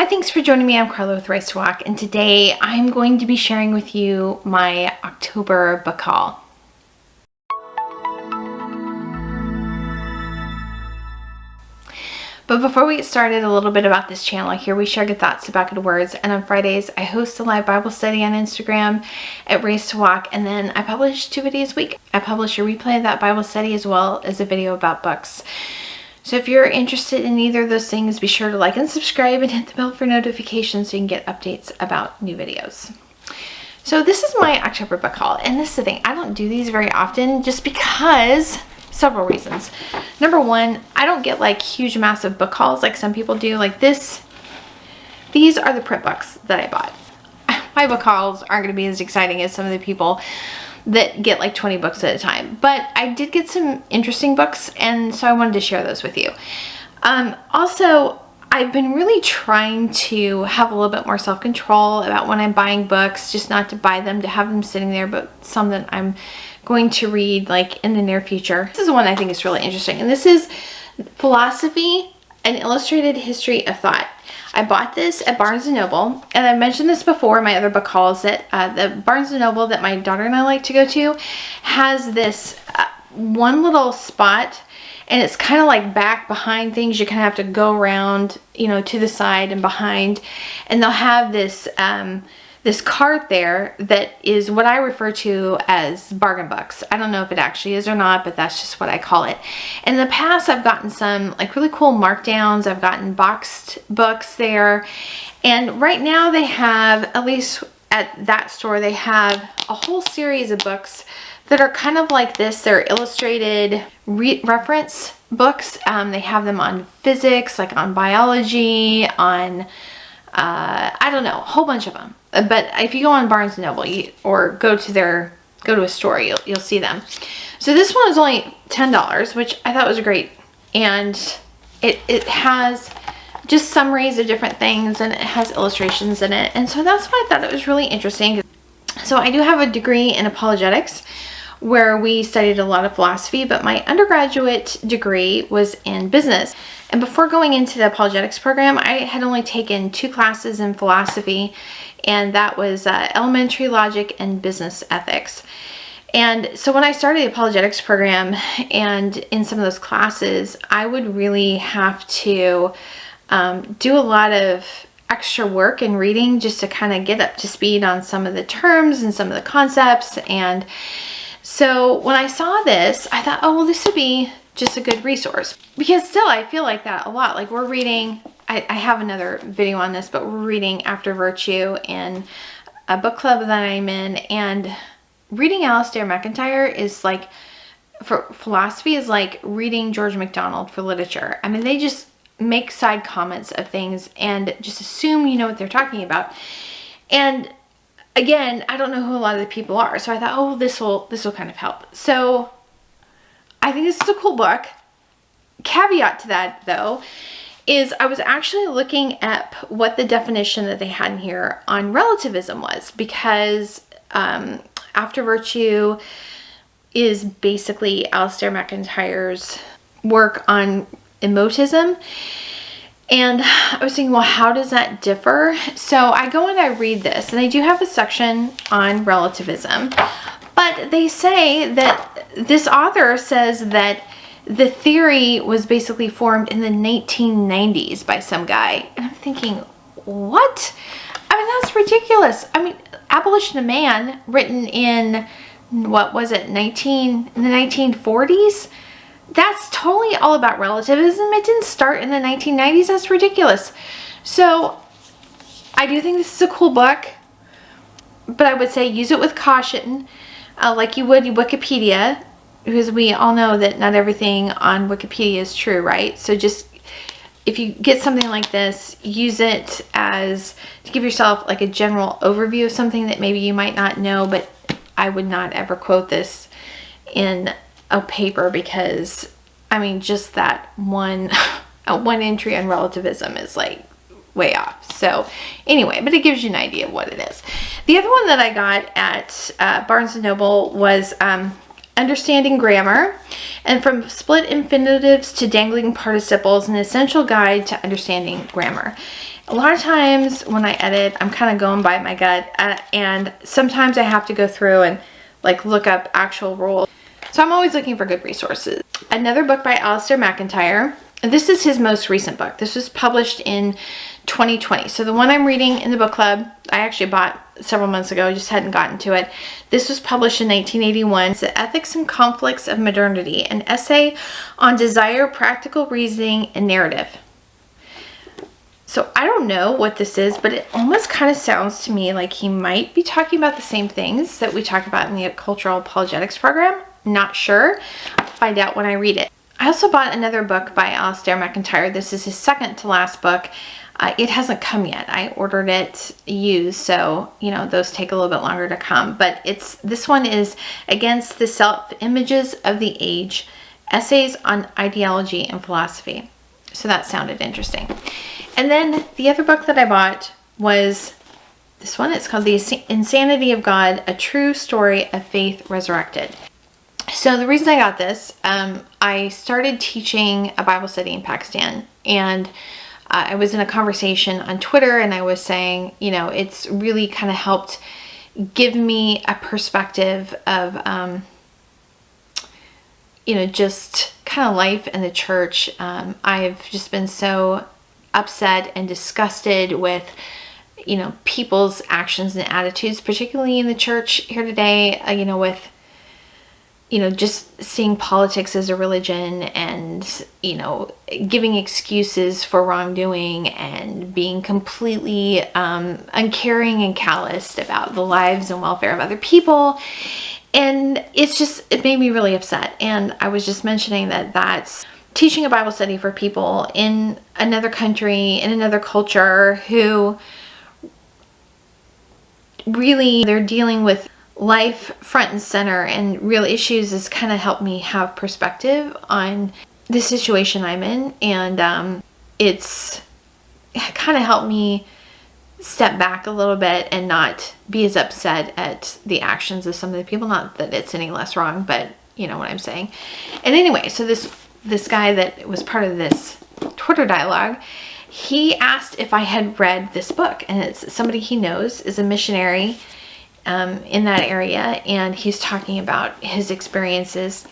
Hi, thanks for joining me. I'm Carla with Race to Walk, and today I'm going to be sharing with you my October book haul. But before we get started, a little bit about this channel. Here we share good thoughts about good words, and on Fridays I host a live Bible study on Instagram at Race to Walk, and then I publish 2 videos a week. I publish a replay of that Bible study as well as a video about books. So if you're interested in either of those things, be sure to like and subscribe and hit the bell for notifications so you can get updates about new videos. So this is my October book haul, and this is the thing, I don't do these very often just because several reasons. Number one, I don't get like huge massive book hauls like some people do. Like this, these are the print books that I bought. My book hauls aren't going to be as exciting as some of the people that get like 20 books at a time, but I did get some interesting books, and so I wanted to share those with you. Also, I've been really trying to have a little bit more self-control about when I'm buying books, just not to buy them to have them sitting there, but some that I'm going to read like in the near future. This is one I think is really interesting, and this is Philosophy: An Illustrated History of Thought. I bought this at Barnes & Noble, and I mentioned this before in my other book hauls that the Barnes & Noble that my daughter and I like to go to has this one little spot, and it's kind of like back behind things. You kind of have to go around, you know, to the side and behind, and they'll have this this cart there that is what I refer to as bargain books. I don't know if it actually is or not, but that's just what I call it. In the past, I've gotten some like really cool markdowns. I've gotten boxed books there. And right now they have, at least at that store, they have a whole series of books that are kind of like this. They're illustrated reference books. They have them on physics, like on biology, on I don't know, a whole bunch of them. But if you go on Barnes & Noble or go to a store, you'll see them. So this one is only $10, which I thought was great. And it has just summaries of different things, and it has illustrations in it. And so that's why I thought it was really interesting. So I do have a degree in apologetics where we studied a lot of philosophy, but my undergraduate degree was in business. And before going into the apologetics program, I had only taken 2 classes in philosophy, and that was elementary logic and business ethics. And so when I started the apologetics program, and in some of those classes, I would really have to do a lot of extra work and reading just to kind of get up to speed on some of the terms and some of the concepts. And so when I saw this, I thought, oh, well, this would be just a good resource, because still I feel like that a lot. Like we're reading, I have another video on this, but we're reading After Virtue in a book club that I'm in, and reading Alasdair MacIntyre is like, for philosophy, is like reading George MacDonald for literature. I mean, they just make side comments of things and just assume you know what they're talking about. And again, I don't know who a lot of the people are, so I thought, oh, this will kind of help. So I think this is a cool book. Caveat to that, though, is I was actually looking at what the definition that they had in here on relativism was, because After Virtue is basically Alasdair MacIntyre's work on emotism. And I was thinking, well, how does that differ? So I go and I read this, and they do have a section on relativism, but they say that this author says that the theory was basically formed in the 1990s by some guy. And I'm thinking, what? I mean, that's ridiculous. I mean, Abolition of Man, written in, what was it, in the 1940s? That's totally all about relativism. It didn't start in the 1990s. That's ridiculous. So I do think this is a cool book, but I would say use it with caution, like you would Wikipedia, because we all know that not everything on Wikipedia is true, right? So just, if you get something like this, use it as to give yourself like a general overview of something that maybe you might not know, but I would not ever quote this in a paper, because I mean, just that one entry on relativism is like way off. So anyway, but it gives you an idea of what it is. The other one that I got at Barnes & Noble was Understanding Grammar, and From Split Infinitives to Dangling Participles, an Essential Guide to Understanding Grammar. A lot of times when I edit, I'm kind of going by my gut, and sometimes I have to go through and like look up actual rules. So I'm always looking for good resources. Another book by Alistair McIntyre. This is his most recent book. This was published in 2020. So the one I'm reading in the book club, I actually bought several months ago. I just hadn't gotten to it. This was published in 1981. It's The Ethics and Conflicts of Modernity, an essay on desire, practical reasoning, and narrative. So I don't know what this is, but it almost kind of sounds to me like he might be talking about the same things that we talk about in the Cultural Apologetics program. Not sure. I'll find out when I read it. I also bought another book by Alistair McIntyre. This is his second to last book. It hasn't come yet. I ordered it used, so you know those take a little bit longer to come. But this one is Against the Self-Images of the Age: Essays on Ideology and Philosophy. So that sounded interesting. And then the other book that I bought was this one. It's called The Insanity of God: A True Story of Faith Resurrected. So the reason I got this, I started teaching a Bible study in Pakistan, and I was in a conversation on Twitter, and I was saying, you know, it's really kind of helped give me a perspective of, you know, just kind of life in the church. I've just been so upset and disgusted with, you know, people's actions and attitudes, particularly in the church here today, you know, with, you know, just seeing politics as a religion and, you know, giving excuses for wrongdoing and being completely uncaring and calloused about the lives and welfare of other people. And it made me really upset. And I was just mentioning that's teaching a Bible study for people in another country, in another culture, who really, they're dealing with life front and center and real issues, has kind of helped me have perspective on the situation I'm in. And it's kind of helped me step back a little bit and not be as upset at the actions of some of the people. Not that it's any less wrong, but you know what I'm saying. And anyway, so this guy that was part of this Twitter dialogue, he asked if I had read this book, and it's somebody he knows is a missionary in that area, and he's talking about his experiences.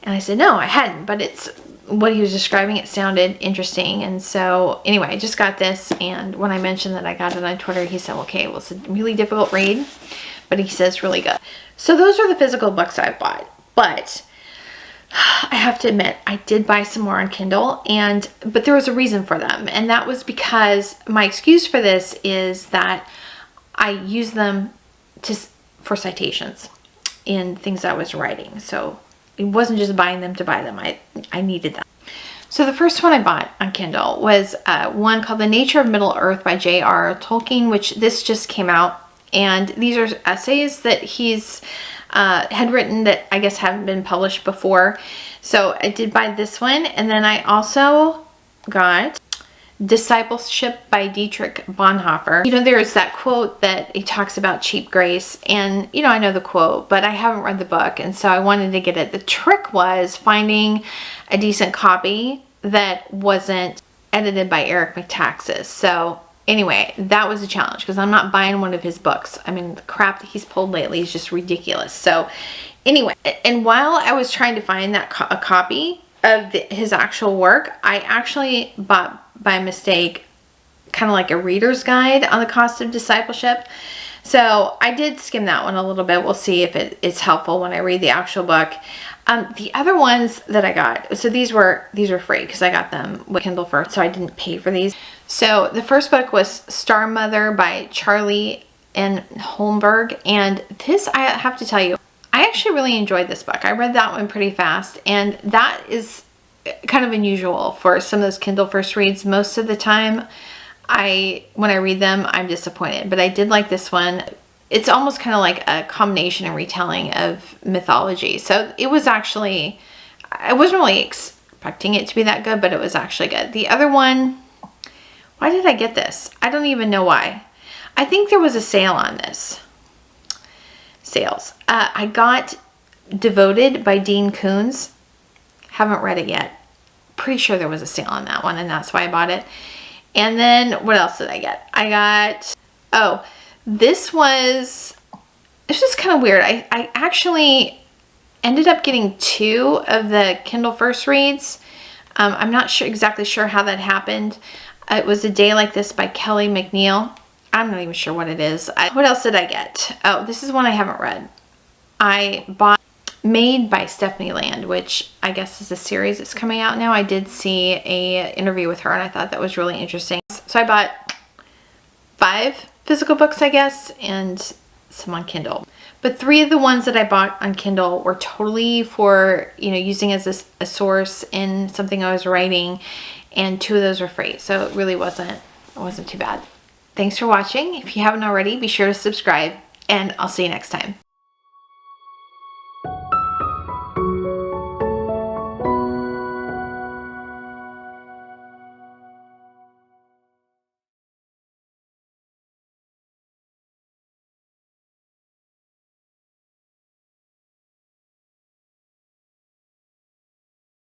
And I said, no, I hadn't, but it's what he was describing. It sounded interesting. And so anyway, I just got this, and when I mentioned that I got it on Twitter, he said, okay, well, it's a really difficult read, but he says really good. So those are the physical books I bought, but I have to admit, I did buy some more on Kindle, but there was a reason for them. And that was because my excuse for this is that I use them for citations in things I was writing. So it wasn't just buying them to buy them. I needed them. So the first one I bought on Kindle was one called The Nature of Middle Earth by J.R. Tolkien, which this just came out. And these are essays that he's had written that I guess haven't been published before. So I did buy this one. And then I also got Discipleship by Dietrich Bonhoeffer. You know, there's that quote that he talks about cheap grace, and you know, I know the quote, but I haven't read the book, and so I wanted to get it. The trick was finding a decent copy that wasn't edited by Eric Metaxas. So anyway, that was a challenge because I'm not buying one of his books. I mean, the crap that he's pulled lately is just ridiculous. So anyway, and while I was trying to find that a copy of his actual work, I actually bought by mistake kind of like a reader's guide on the cost of discipleship. So I did skim that one a little bit. We'll see if it's helpful when I read the actual book. The other ones that I got, so these were free because I got them with Kindle first, so I didn't pay for these. So the first book was Star Mother by Charlie N. Holmberg, and this, I have to tell you, I actually really enjoyed this book. I read that one pretty fast, and that is kind of unusual for some of those Kindle first reads. Most of the time, when I read them, I'm disappointed, but I did like this one. It's almost kind of like a combination and retelling of mythology. So it was actually, I wasn't really expecting it to be that good, but it was actually good. The other one, why did I get this? I don't even know why. I think there was a sale on this. Sales. I got Devoted by Dean Koontz. Haven't read it yet. Pretty sure there was a sale on that one, and that's why I bought it. And then what else did I get? I got, oh, this was just kind of weird. I actually ended up getting 2 of the Kindle First Reads. I'm not exactly sure how that happened. It was A Day Like This by Kelly McNeil. I'm not even sure what it is. What else did I get? Oh, this is one I haven't read. I bought Made by Stephanie Land, which I guess is a series that's coming out now. I did see a interview with her and I thought that was really interesting. So I bought 5 physical books, I guess, and some on Kindle. But 3 of the ones that I bought on Kindle were totally for, you know, using as a source in something I was writing, and 2 of those were free. So it really wasn't too bad. Thanks for watching. If you haven't already, be sure to subscribe, and I'll see you next time.